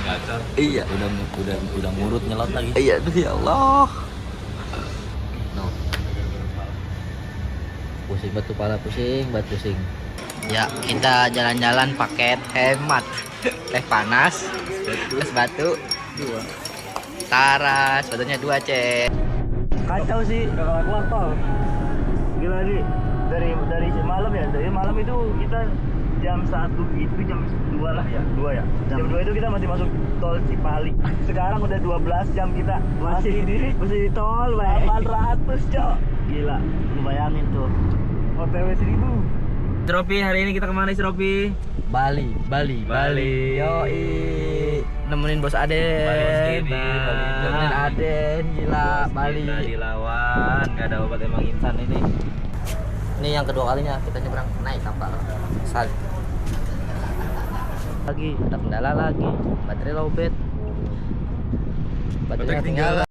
gacor. Iya. Udah ngurut nyelot lagi. Iya tuh ya Allah. No. Pusing batu pala, pusing. Ya, kita jalan-jalan paket hemat. Teh panas, es batu, taras, batunya 2 cek. Kacau sih, udah gak keluar tol. Gila nih, dari malam ya, dari malam itu kita jam 1 itu jam 2 lah ya, 2 ya. Jam 2 itu kita masih masuk tol Cipali. Sekarang udah 12 jam kita masih di tol, 800 cok. Gila, lu bayangin tuh. OTW 1000. Ropi, hari ini kita kemana sih Ropi? Bali. Yoi, nemenin bos Aden. Nemenin Aden, gila Bali. Kita dilawan, gak ada obat emang insan ini. Ini yang kedua kalinya kita nyebrang naik kapal. Lagi ada kendala lagi, baterai lowbat. Baterai ketinggalan.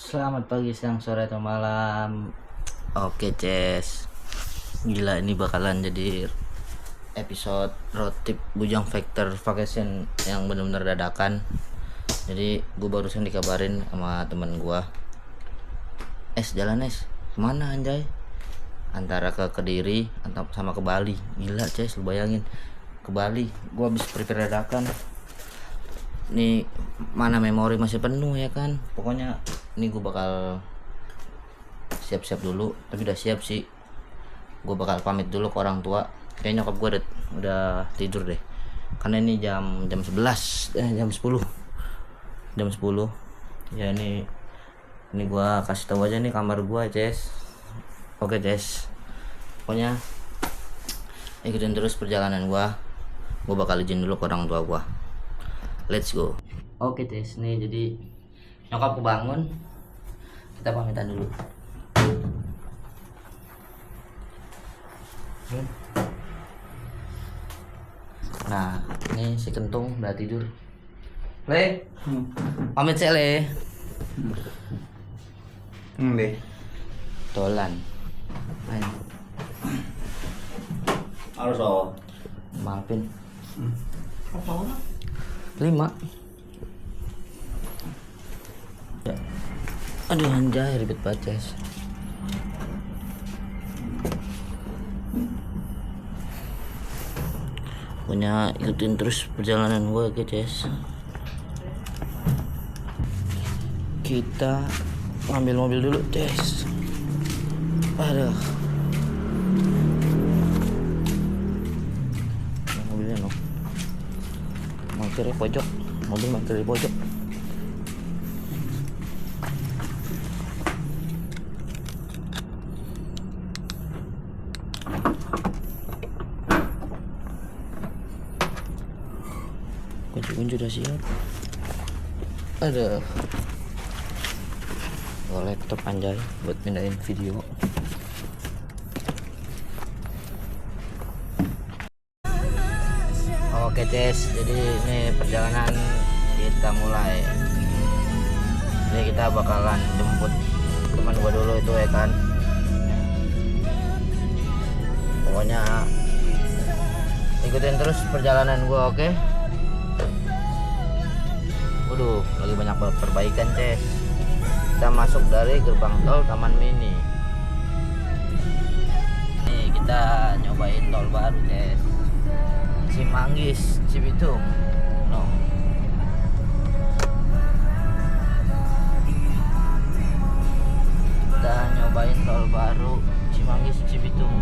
Selamat pagi, siang, sore, atau malam. Oke, Ces. Gila, ini bakalan jadi episode road trip Bujang Factor Vacation yang benar-benar dadakan. Jadi gue barusan dikabarin sama temen gue, jalan kemana anjay? Antara ke Kediri atau sama ke Bali. Gila, Ces, lu bayangin, ke Bali. Gue habis prepare dadakan. Nih mana memori masih penuh ya kan. Pokoknya ini gue bakal siap-siap dulu, tapi udah siap sih. Gue bakal pamit dulu ke orang tua. Kayaknya nyokap gue udah tidur deh. Karena ini jam 11, jam 10. Ya ini gue kasih tahu aja nih kamar gue, Ces. Oke, Ces. Pokoknya ikutin terus perjalanan gue. Gue bakal izin dulu ke orang tua gue. Let's go. Oke, Ces. Nih jadi nyokap kebangun. Kita pamitan dulu. Nah, ini si Kentung udah tidur. Le, pamit sih Le. Le. Dolan. Ayo. Harus awal. Maafin. Apa orang? 5. Ya. Aduh anjay, ribet banget, Ces. Pokoknya ikutin terus perjalanan gue, oke, Ces. Kita ngambil mobil dulu, Ces. Aduh. Mobilnya no. Parkir pojok, mobil parkir di pojok. Kunci udah siap. Ada laptop anjay buat pindahin video. Oke, Ces, jadi ini perjalanan kita mulai. Jadi kita bakalan jemput teman gua dulu itu ya kan. Pokoknya ikutin terus perjalanan gua, oke? Waduh, lagi banyak perbaikan, Ces. Kita masuk dari gerbang tol Taman Mini. Nih kita nyobain tol baru, Ces. Cimanggis, Cibitung. No. Kita nyobain tol baru Cimanggis, Cibitung.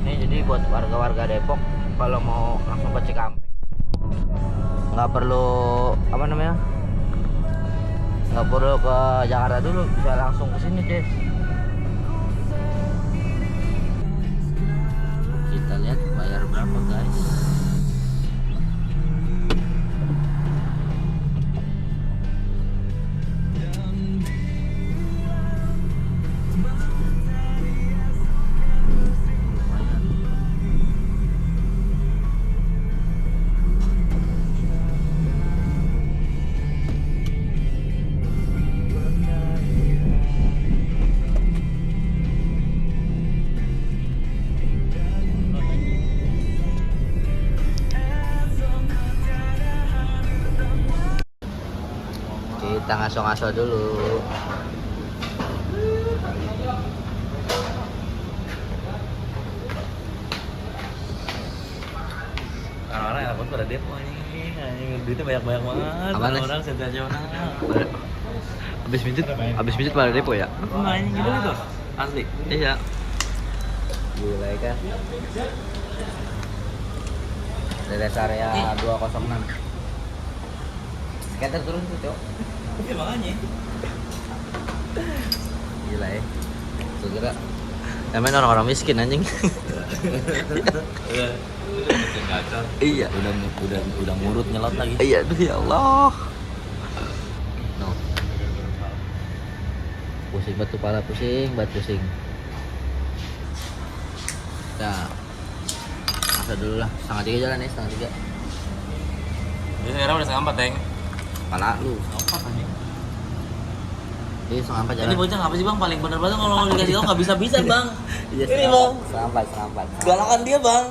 Ini jadi buat warga-warga Depok kalau mau langsung ke Cikampek, nggak perlu nggak perlu ke Jakarta dulu, bisa langsung ke sini, Ces. Kita lihat bayar berapa, guys. ngaso-ngaso dulu. Orang-orang yang takut pada depo anjing, duitnya banyak banget. Apaan, Nes? Orang sensasional. Abis mijit pada depo ya? Anjing gitu itu. Asli. Iya. Gila ya kan. Dari rest area 206. Skater turun tuh, Cok. Iya makanya. Gila ya. Tuh kira emang orang-orang miskin anjing. Iya. Udah ngurut nyelot lagi. Iya tuh ya Allah. No. Pusing batu pala pusing. Nah, masa dulu lah. 2:30 jalan ya, 3:30. Ini sekarang udah 3:30, Teng. Pala lu. Apa anjing? Jadi 3:30 jalan. Ini bocah ngapa sih Bang? Paling bener banget kalau dikasih tau nggak bisa Bang. Iya, Ini Bang. 3:30. Galakan dia Bang.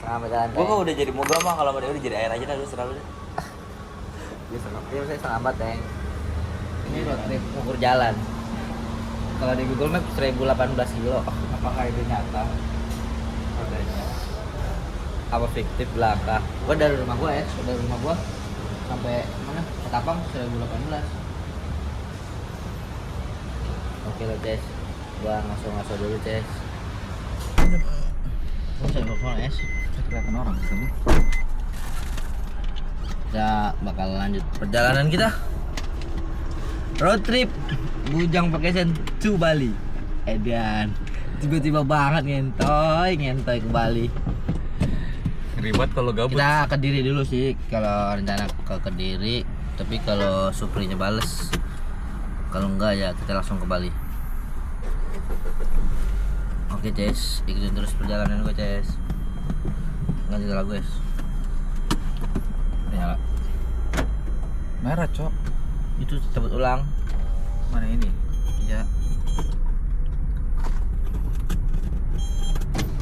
3:30 jalan. Gua kok udah jadi moga mah, kalau sama dia udah jadi air aja dah, lu serah lu deh. Dia saya 3:30, Teng. Ini road trip ukur jalan. Kalau di Google Maps 1018 kilo. Apakah itu nyata? Adanya. Apa fiktif belaka? Gua dari rumah gua sampai mana? Ketapang 1018. Oke lo, Ces. Gua ngaso-ngaso dulu, Ces. Saya telepon, Es. Kelihatan orang kamu. Kita bakal lanjut perjalanan kita. Road trip Bujang Vacation to Bali. Edan. Tiba-tiba banget ngentoy ke Bali. Ribet kalau gabut. Kita ke Kediri dulu sih kalau rencana ke Kediri, tapi kalau Suprinya bales. Kalau enggak ya kita langsung ke Bali. Oke, Ces, ikutin terus perjalanan gue, Ces. Ganti lagu, guys. Nyala. Merah, Cok. Itu cepet ulang. Mana ini? Iya.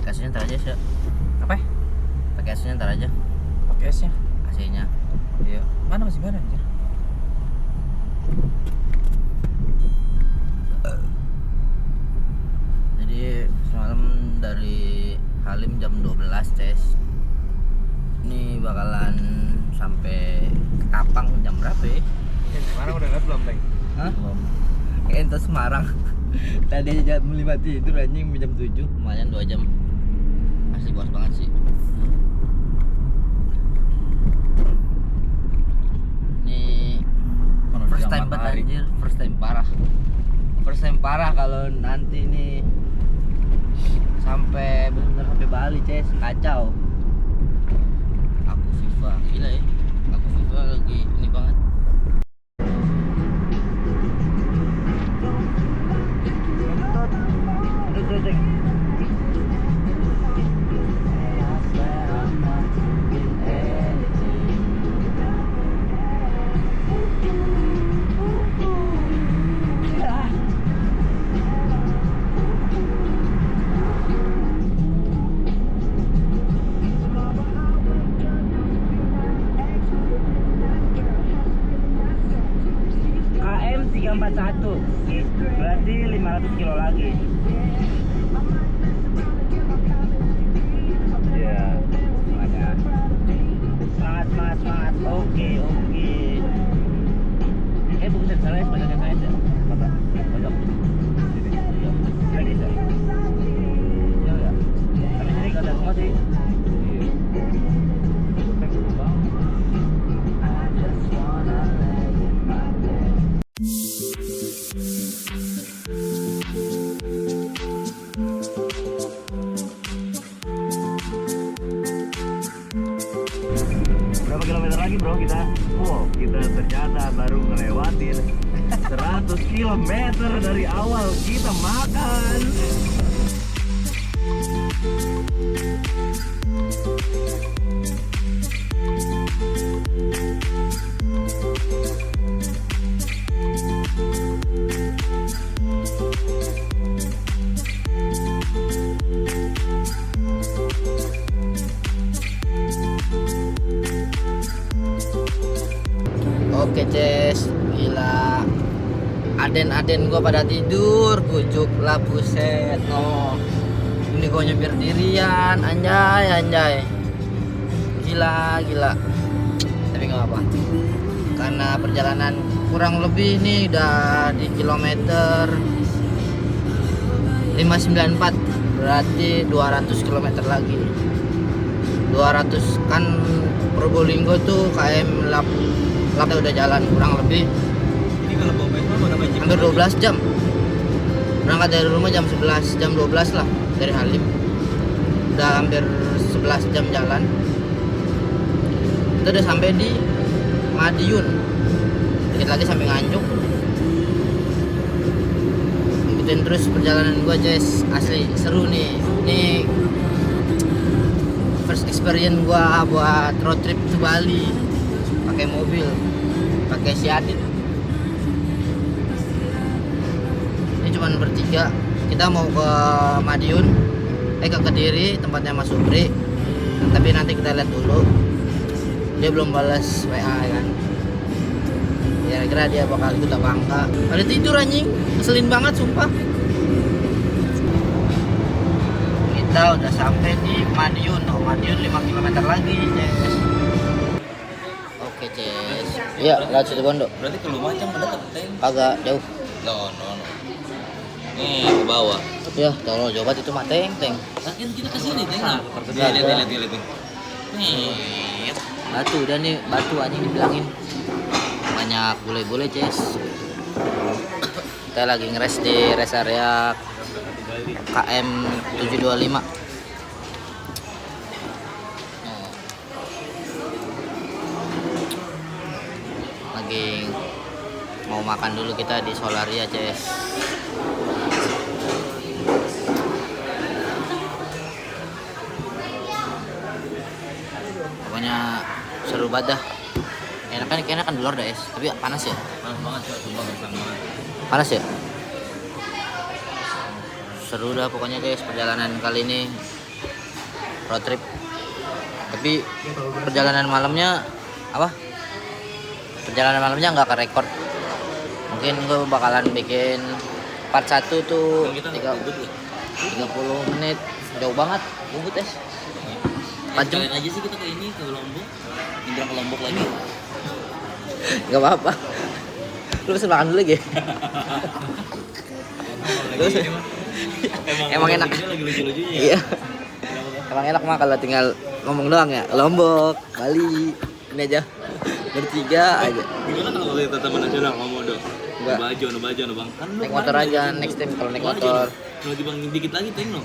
Kasihnya ntar aja sih. Apa? Pakai AC-nya ntar aja. Pakai esnya. AC-nya. Iya. Mana masih merah anjir? Jadi semalam dari Halim jam 12, Ces. Ini bakalan sampai Kapang jam berapa ya? Semarang udah lihat belum, Teng? Hah? Ente Semarang. Tadi aja jam 5 tidur anjing jam 7, lumayan 2 jam. Masih puas banget sih. Ini first time banget anjir, first time parah. First time parah kalau nanti nih sampai bener sampai Bali, Ces, kacau. Aku FIFA, gila ya. Aku FIFA lagi ini banget. KM 341 berarti 500 kilo lagi. Ya, semuanya. Semangat. Oke. Bukan salah, sebenarnya saya ya. Apa? Pojok. Sini. Iya. Jadi saya. Ya. Tapi sini kada semua sih. Berapa kilometer lagi bro kita? Kita ternyata baru ngelewatin 100 kilometer dari awal kita makan. Oke, Ces, gila Aden gua pada tidur, kucuk lah buset. No. Ini gua nyupir dirian, anjay. Gila. Tapi nggak apa. Karena perjalanan kurang lebih nih udah di kilometer 594, berarti 200 km lagi. 200 kan Probolinggo tuh KM 8 udah jalan kurang lebih Ini kalau bawa Vespa udah main hampir 12 jam. Berangkat dari rumah jam 11, jam 12 lah dari Halim. Udah hampir 11 jam jalan. Kita udah sampai di Madiun. Dikit lagi sampai Nganjuk. Ikutin terus perjalanan gua, Jess. Asli seru nih. Ini first experience gua buat road trip ke Bali. Pakai mobil, pakai si Adit. Ini cuman bertiga. Kita mau ke Madiun, ke Kediri, tempatnya Mas Subri. Tapi nanti kita lihat dulu. Dia belum balas WA kan. Kira-kira dia bakal ikut apa enggak. Ada tidur anjing, ngeselin banget sumpah. Kita udah sampai di Madiun. Madiun 5 km lagi, Ces. Oke, Ces. Iya, lewat situ Bondo. Berarti ke Lumajang dekat, Teng. Agak jauh. No. Nih, ke bawah. Ya, tolong jawab itu mah teng. Kan kita ke sini, Teng. Iya, Lihat. Nih. Batu dan nih batu anjing dibilangin. Banyak bule-bule, Ces. Kita lagi ngeres di rest area KM 725. Lagi mau makan dulu kita di Solaria, Ces. Pokoknya seru banget dah. Enakan di luar dah, es. Tapi panas ya? Panas banget, sumpah banget. Panas ya? Seru dah pokoknya, guys, perjalanan kali ini road trip. Tapi perjalanan malamnya apa? Perjalanan malamnya nggak ke record. Mungkin gue bakalan bikin part 1 tuh 30 menit. Jauh banget, bubut, es. Kalian aja sih kita ke ini, ke Lombok. Indra ke Lombok lagi. Gak apa-apa. Lu pesen makan dulu lagi. Emang enak. Lagi lucu-lucunya. Iya. Emang enak mah kalau tinggal ngomong doang ya. Lombok, Bali, ini aja. Bertiga aja. Gimana kalau kita Taman Nasional Komodo? Enggak. No bajo, Bang. Kan lu Naik motor aja next time kalau naik motor. Mau dibang dikit lagi, Teng, no.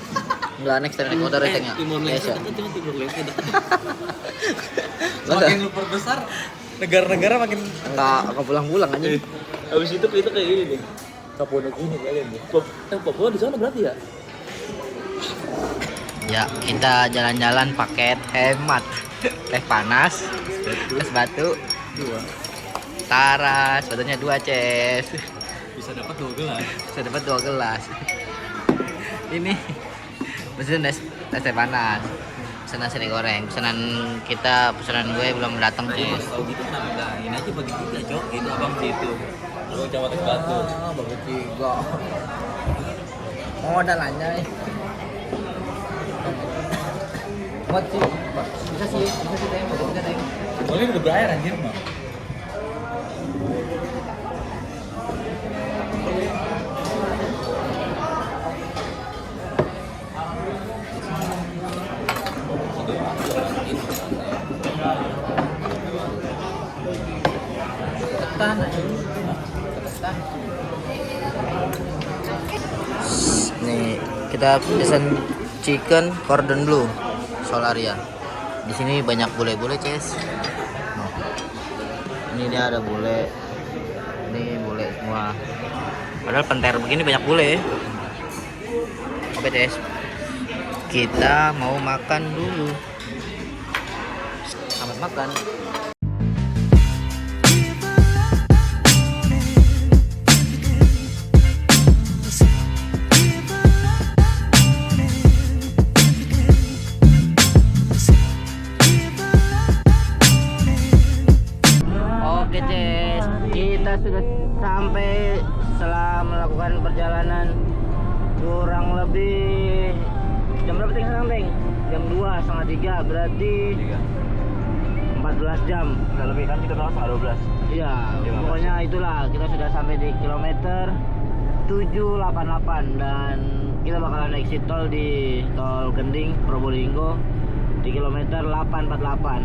Enggak, next time naik motor ya, Teng ya. Timur Yes, Leste ya. kan cuma Timur Leste dah. Masa? Semakin lu perbesar, negara-negara makin Enggak pulang-pulang aja. habis itu kita kayak gini nih. Papua Nugini kalian nih. Papua di sana berarti ya? Ya, kita jalan-jalan paket hemat. Teh panas, es batu, 2. taras, batunya 2, Ces. Bisa dapat 2 gelas. Bisa dapat 2 gelas. Ini pesan es teh panas. Pesanan nasi goreng. Pesanan gue belum datang, Tadi Ces. pas tahu gitu tambahin aja bagi 3, Cok. Itu abang situ. Abang camat es batu. Bagi 3. Modal aja. Buat sih. Bisa sih, Teng. Bisa, Teng. Boleh udah berair anjir mah. Ketan. Nih, kita pesan chicken cordon bleu Solaria. Di sini banyak bule-bule, Ces. Nah, ini dia ada bule. Ini bule semua. Padahal penter begini banyak bule. Oke, Ces. Kita mau makan dulu. Selamat makan. Oke, Ces, kita sudah sampai setelah melakukan perjalanan kurang lebih jam berapa Teng sekarang Teng? Jam 2, setengah 3, berarti 14 jam. Nggak lebih kan kita berangkat setengah 12. Iya, 15. pokoknya itulah kita sudah sampai di kilometer 788 dan kita bakalan exit tol di tol Gending Probolinggo di kilometer 848.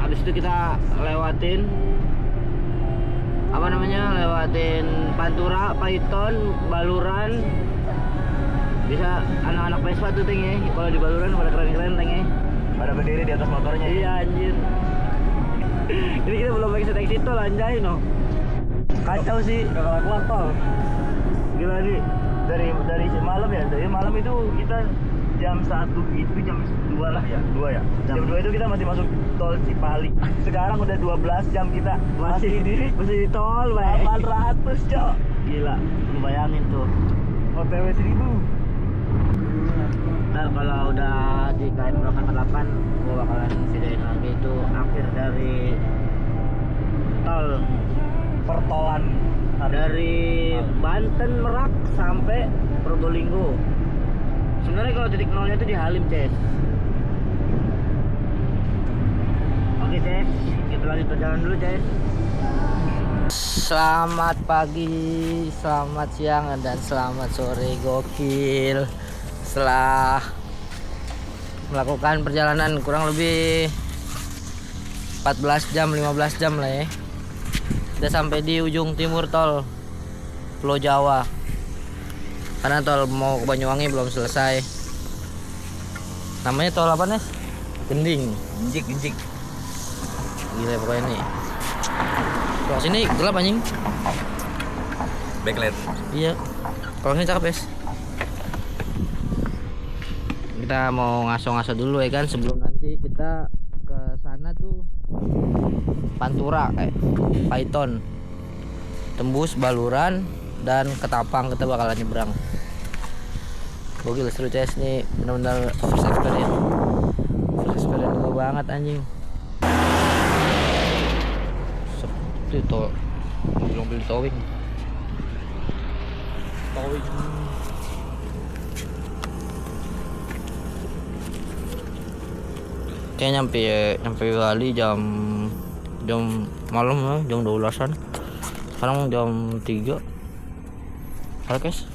Habis itu kita lewatin apa namanya? Lewatin Pantura, Paiton, Baluran. Bisa anak-anak Vespa tuh Teng ya. Kalau di Baluran pada keren-keren Teng ya. Pada berdiri di atas motornya. Iya anjir. Ini kita belum exit tol anjay no. Kacau sih. Udah keluar tol. Gila nih. Dari malam ya. Dari malam itu kita jam 1 itu jam 2 lah ya. 2 ya. Jam 2 itu kita masih masuk tol Cipali. Sekarang udah 12 jam kita masih di tol, Bang. 800, Cok. Gila, lu bayangin tuh. OTW 1000. Ntar kalau udah di KM 848 gua bakalan videoin lagi itu akhir dari tol Pertolan dari Banten Merak sampai Probolinggo. Sebenarnya kalau titik nolnya itu di Halim, Ces. Oke, Ces, kita lanjut perjalanan dulu, Ces. Selamat pagi, selamat siang, dan selamat sore. Gokil. Setelah melakukan perjalanan kurang lebih 14 jam, 15 jam lah ya, kita sampai di ujung timur tol Pulau Jawa. Karena tol mau ke Banyuwangi belum selesai. Namanya tol apa, Nes? Gending. Ginjik. Gila pokoknya nih. Kalau sini gelap anjing. Backlight. Iya. Kalau sini cakep, Es. Kita mau ngaso-ngaso dulu ya kan, sebelum nanti kita ke sana tuh Pantura, Paiton, tembus Baluran dan Ketapang, kita bakalan nyebrang. Gokil seru Ces, nih benar-benar first experience. First experience gue banget anjing. Seperti itu mobil-mobil towing. Kayak nyampe Bali jam malam ya, jam 12-an. Sekarang jam 3. Halo guys.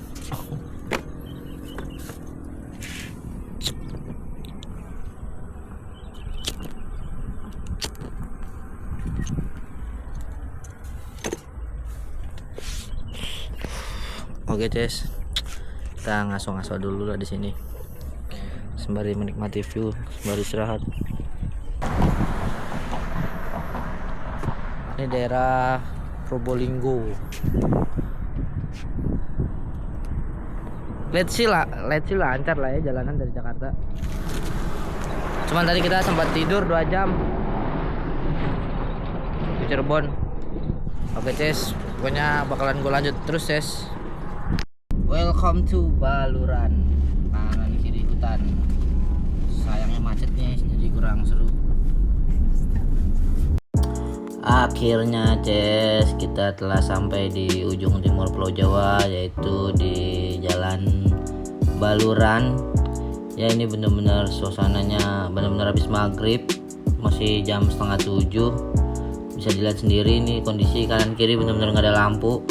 Oke, Ces. Kita ngaso-ngaso dulu lah di sini. Sembari menikmati view, sembari istirahat. Ini daerah Probolinggo. Let's see lah lancar lah ya jalanan dari Jakarta. Cuman tadi kita sempat tidur 2 jam di Cirebon. Oke, Ces, pokoknya bakalan gue lanjut terus, Ces. Welcome to Baluran, kanan kiri hutan. Sayangnya macetnya jadi kurang seru. Akhirnya, Ces, kita telah sampai di ujung timur Pulau Jawa, yaitu di Jalan Baluran. Ya, ini benar-benar suasananya benar-benar habis maghrib, masih jam 6:30. Bisa dilihat sendiri nih kondisi kanan kiri benar-benar nggak ada lampu.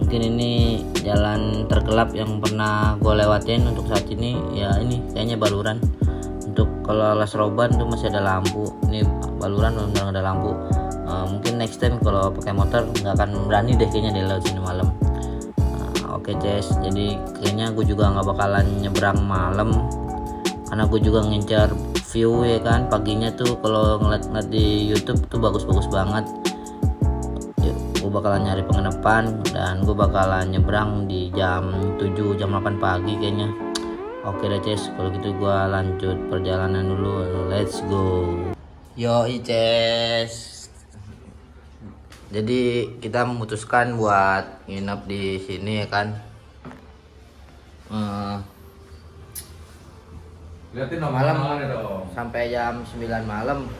Mungkin ini jalan tergelap yang pernah gue lewatin untuk saat ini. Ya ini kayaknya Baluran. Untuk kalau Las Roban tuh masih ada lampu. Ini Baluran benar-benar nggak ada lampu. Mungkin next time kalau pakai motor nggak akan berani deh kayaknya di lewat sini malam. Oke, Ces, jadi kayaknya gue juga nggak bakalan nyebrang malam karena gue juga ngincar view ya kan. Paginya tuh kalau ngeliat di YouTube tuh bagus-bagus banget. Gue bakalan nyari penginapan dan gue bakalan nyebrang di jam 7 jam 8 pagi kayaknya. Oke deh, Ces, kalau gitu gue lanjut perjalanan dulu. Let's go. Yo, Ces. Jadi kita memutuskan buat nginep di sini ya kan. Lihatin Malam sampai jam 9 malam.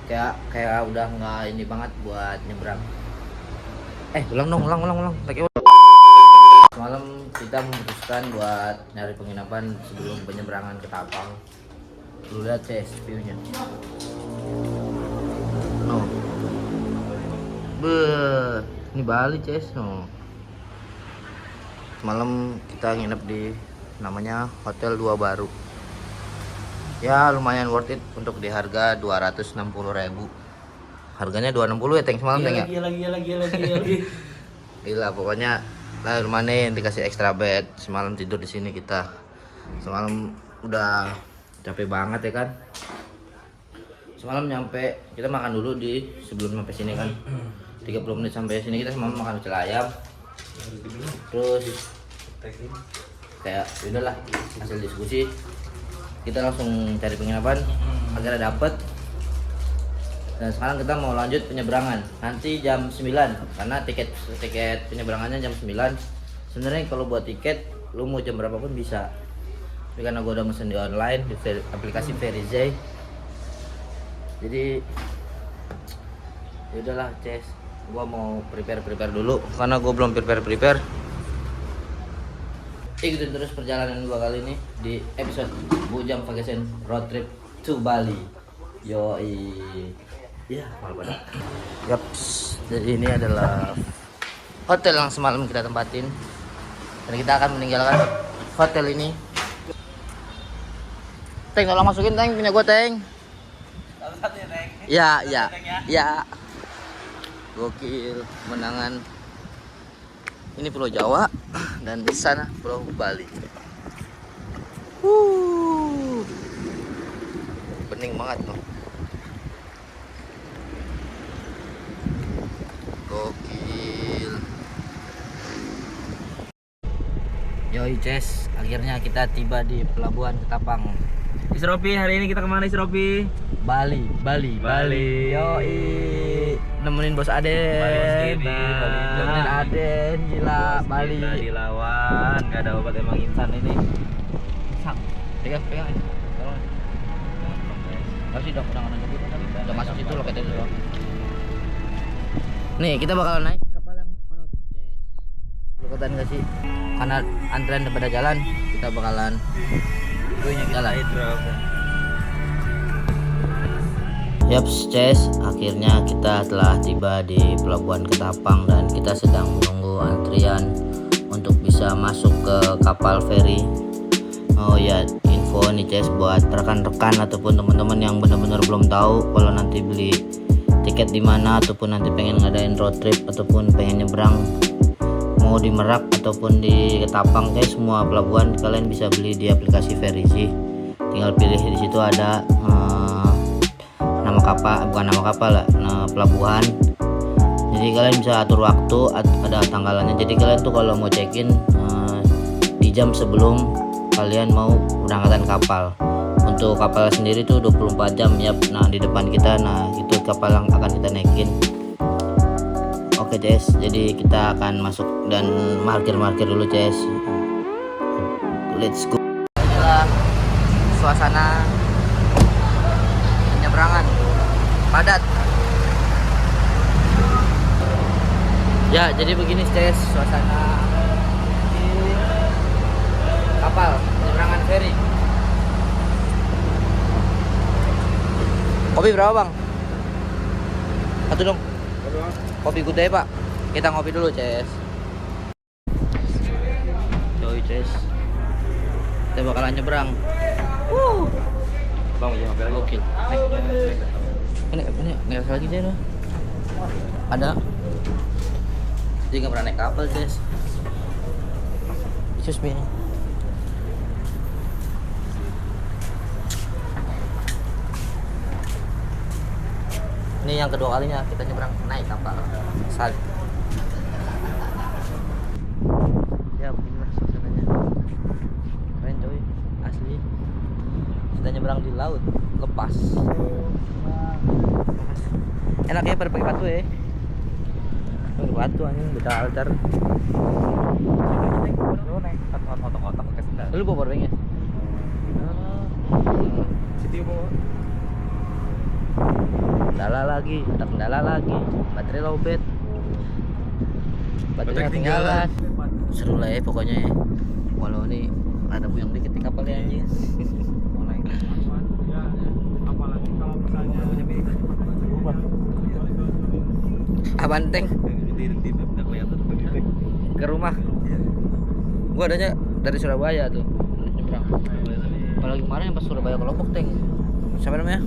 Kayak udah nggak ini banget buat nyebrang. Ulang. Take kita memutuskan buat nyari penginapan sebelum penyeberangan ke Tapang. Lu lihat Ces view-nya. Oh. Ini Bali Ces. Oh. Semalam kita nginep di namanya Hotel Dua Baru. Ya lumayan worth it untuk di harga 260.000. Harganya 260 ya Teng semalam Teng ya? Gila. Gila pokoknya lah lumayan dikasih extra bed. Semalam tidur di sini kita. Semalam udah capek banget ya kan. Semalam nyampe kita makan dulu di sebelum sampai sini kan. 30 menit sampai sini kita semalam makan pecel ayam. Terus kayak udahlah hasil diskusi kita langsung cari penginapan akhirnya dapet. Dan sekarang kita mau lanjut penyeberangan nanti jam 9 karena tiket penyeberangannya jam 9. Sebenarnya kalau buat tiket lu mau jam berapapun bisa. Tapi karena gua udah mesen di online di aplikasi Verizay. Jadi ya udahlah Ces, gua mau prepare dulu karena gua belum prepare. Ikutin terus perjalanan gua kali ini di episode Bujang Vacation Road Trip to Bali. Yoi. Ya, malu banget. Yaps, jadi ini adalah hotel yang semalam kita tempatin. Dan kita akan meninggalkan hotel ini. Teng, tolong masukin Teng, punya gua Teng. Ya. Gokil, menangan. Ini Pulau Jawa dan di sana Pulau Bali. Bening banget loh. Gokil. Yoi Ces, akhirnya kita tiba di pelabuhan Ketapang. Isropi, hari ini kita kemana Isropi? Bali. Yoi. Nemenin bos Aden. Nemenin Aden, gila Bali. Kita dilawan, gak ada obat emang insan ini. Sang. Pegang. Tolong. Enggak sih, udah nyebut. Udah masuk situ loketnya dulu. Nih, kita bakalan naik kapal yang mana? Lu ketahuan enggak sih? Karena antrean udah pada jalan, kita bakalan jalan. Yaps, Ces, akhirnya kita telah tiba di pelabuhan Ketapang dan kita sedang menunggu antrian untuk bisa masuk ke kapal feri. Oh ya, info nih Ces buat rekan-rekan ataupun teman-teman yang benar-benar belum tahu kalau nanti beli tiket di mana ataupun nanti pengen ngadain road trip ataupun pengen nyebrang mau di Merak ataupun di Ketapang, guys, semua pelabuhan kalian bisa beli di aplikasi Verizay. Tinggal pilih di situ ada nama kapal lah, pelabuhan. Jadi kalian bisa atur waktu, ada tanggalannya. Jadi kalian tuh kalau mau check-in di jam sebelum kalian mau berangkatan kapal. Untuk kapal sendiri tuh 24 jam ya. Nah, di depan kita, nah itu kapal yang akan kita naikin. Oke Ces, jadi kita akan masuk dan markir dulu Ces. Let's go. Inilah suasana penyeberangan padat. Ya, jadi begini Ces suasana di kapal penyeberangan feri. Kopi berapa bang? Satu dong. Kopi gudeg pak. Kita ngopi dulu Ces. Yoi Ces. Kita bakalan nyebrang. Bang, iya ngopi lagi. Gokil. Naik lagi deh loh. Ada. Jadi nggak pernah naik kapal Ces. Excuse me. Ini yang kedua kalinya kita nyebrang naik kapal salib. Ya beginilah suasananya. Keren coy, asli. Kita nyebrang di laut lepas. Enaknya pada pakai batu ya. Pakai batu anjing beda altar. Otak-otak ke sendal. Lu bawa powerbanknya? Situ bawa. Kendala lagi, baterai lowbat. baterainya ketinggalan. Seru lah ya pokoknya ya. Walau ini ada buyang dikit di kapalnya anjing. Apalagi kalau misalnya Apaan Teng? di map nggak kelihatan Ke rumah. Gua adanya dari Surabaya tuh nyebrang. Apalagi kemarin yang pas Surabaya ke Lombok Teng. Siapa namanya?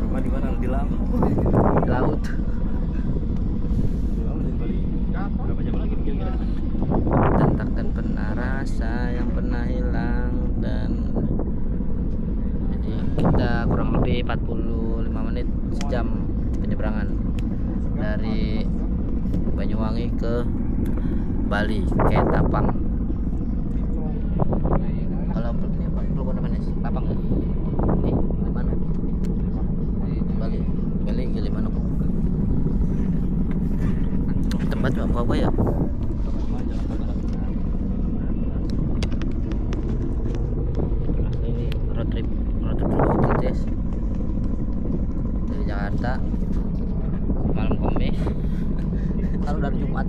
Rumah di mana? Di Lampung. Di laut. Berapa jam lagi kira-kira? Tentakan pernah rasa yang pernah hilang. Dan jadi kita kurang lebih 45 menit sejam penyeberangan dari Banyuwangi ke Bali ke Tapang. Kalau ini apa? Belum ada mana sih? Tapang ya? Gilimanuk. Bali Gilimanuk. Tempat apa ya? Ini road trip tergokil guys. Dari Jakarta malam Kamis. Kalau dari Jumat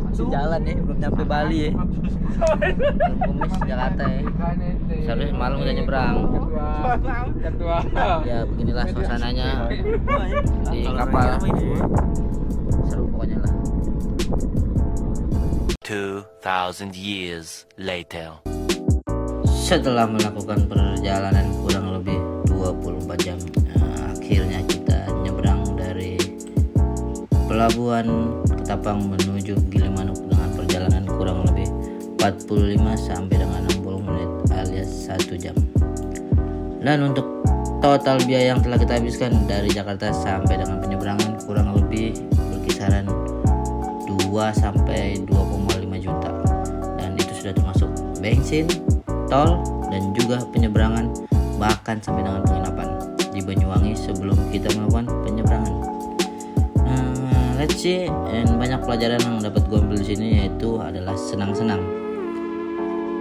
masih jalan ya, belum nyampe Bali ya. Malam Kamis Jakarta ya. Seharusnya semalam udah nyebrang. Ya beginilah suasananya di kapal. Seru pokoknya lah. 2,000 years later. Setelah melakukan perjalanan kurang lebih 24 jam, akhirnya kita nyebrang dari Pelabuhan Ketapang menuju Gilimanuk dengan perjalanan kurang lebih 45 sampai dengan 60 menit alias 1 jam. Dan untuk total biaya yang telah kita habiskan dari Jakarta sampai dengan penyeberangan kurang lebih berkisaran 2 sampai 2,5 juta. Dan itu sudah termasuk bensin, tol, dan juga penyeberangan, bahkan sampai dengan penginapan di Banyuwangi sebelum kita melakukan penyeberangan. Let's see, dan banyak pelajaran yang dapat gue ambil di sini yaitu adalah senang-senang.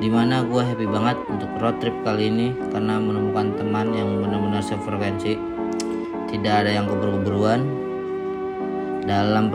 Dimana gue happy banget untuk road trip kali ini karena menemukan teman yang benar-benar sefrekuensi, tidak ada yang keburu-keburuan dalam